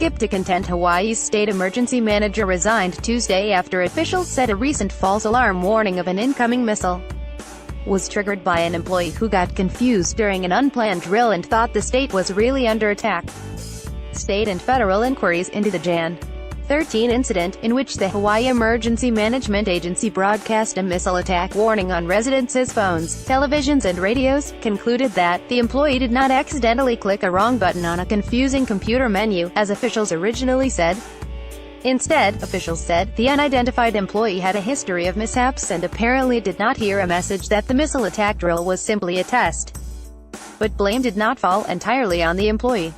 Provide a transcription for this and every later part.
skip to content. Hawaii's state emergency manager resigned Tuesday after officials said a recent false alarm warning of an incoming missile was triggered by an employee who got confused during an unplanned drill and thought the state was really under attack. State and federal inquiries into the Jan. 13 incident, in which the Hawaii Emergency Management Agency broadcast a missile attack warning on residents' phones, televisions and radios, concluded that the employee did not accidentally click a wrong button on a confusing computer menu, as officials originally said. Instead, officials said, the unidentified employee had a history of mishaps and apparently did not hear a message that the missile attack drill was simply a test. But blame did not fall entirely on the employee.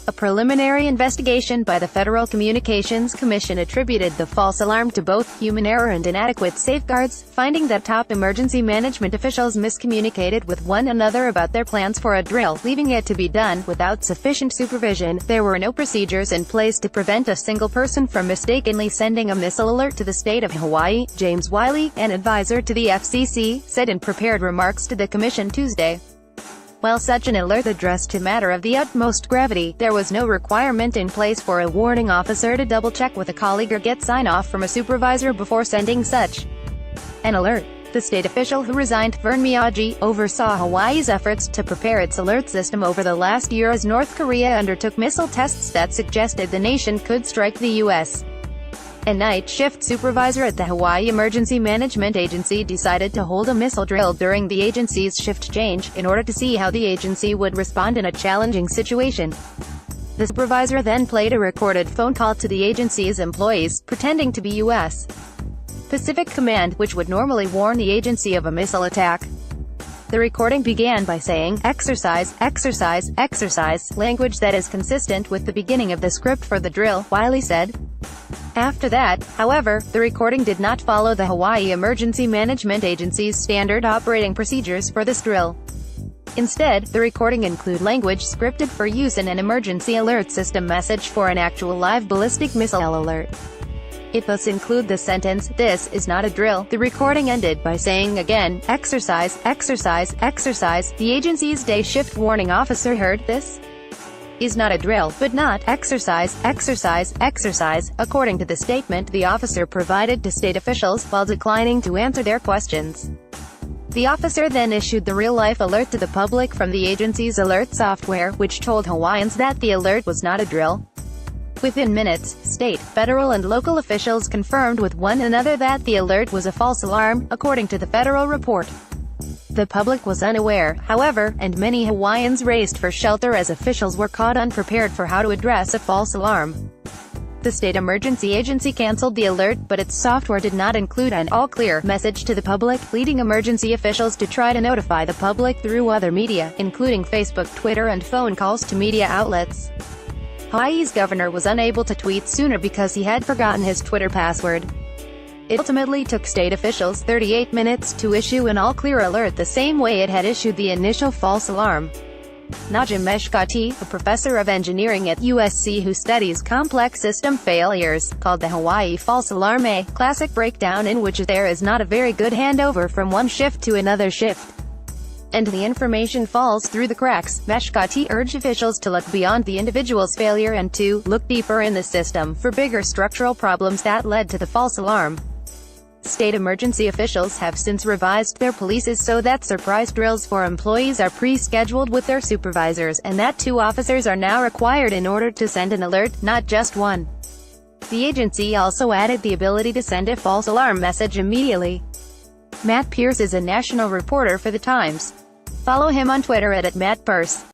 A preliminary investigation by the Federal Communications Commission attributed the false alarm to both human error and inadequate safeguards, finding that top emergency management officials miscommunicated with one another about their plans for a drill, leaving it to be done without sufficient supervision. There were no procedures in place to prevent a single person from mistakenly sending a missile alert to the state of Hawaii, James Wiley, an advisor to the FCC, said in prepared remarks to the Commission Tuesday. While such an alert addressed a matter of the utmost gravity, there was no requirement in place for a warning officer to double-check with a colleague or get sign-off from a supervisor before sending such an alert. The state official who resigned, Vern Miyagi, oversaw Hawaii's efforts to prepare its alert system over the last year as North Korea undertook missile tests that suggested the nation could strike the U.S. A night shift supervisor at the Hawaii Emergency Management Agency decided to hold a missile drill during the agency's shift change, in order to see how the agency would respond in a challenging situation. The supervisor then played a recorded phone call to the agency's employees, pretending to be U.S. Pacific Command, which would normally warn the agency of a missile attack. The recording began by saying, "Exercise, exercise, exercise," language that is consistent with the beginning of the script for the drill, Wiley said. After that, however, the recording did not follow the Hawaii Emergency Management Agency's standard operating procedures for this drill. Instead, the recording included language scripted for use in an emergency alert system message for an actual live ballistic missile alert. It thus included the sentence, "This is not a drill." The recording ended by saying again, "Exercise, exercise, exercise." The agency's day shift warning officer heard, "This is not a drill," but not "exercise, exercise, exercise," according to the statement the officer provided to state officials, while declining to answer their questions. The officer then issued the real-life alert to the public from the agency's alert software, which told Hawaiians that the alert was not a drill. Within minutes, state, federal and local officials confirmed with one another that the alert was a false alarm, according to the federal report. The public was unaware, however, and many Hawaiians raced for shelter as officials were caught unprepared for how to address a false alarm. The state emergency agency canceled the alert, but its software did not include an "all clear" message to the public, leading emergency officials to try to notify the public through other media, including Facebook, Twitter and phone calls to media outlets. Hawaii's governor was unable to tweet sooner because he had forgotten his Twitter password. It ultimately took state officials 38 minutes to issue an all-clear alert the same way it had issued the initial false alarm. Najim Meshkati, a professor of engineering at USC who studies complex system failures, called the Hawaii false alarm a classic breakdown in which there is not a very good handover from one shift to another shift, and the information falls through the cracks. Meshkati urged officials to look beyond the individual's failure and to look deeper in the system for bigger structural problems that led to the false alarm. State emergency officials have since revised their policies so that surprise drills for employees are pre-scheduled with their supervisors, and that 2 officers are now required in order to send an alert, not just 1. The agency also added the ability to send a false alarm message immediately. Matt Pierce is a national reporter for The Times. Follow him on Twitter at @MattPierce.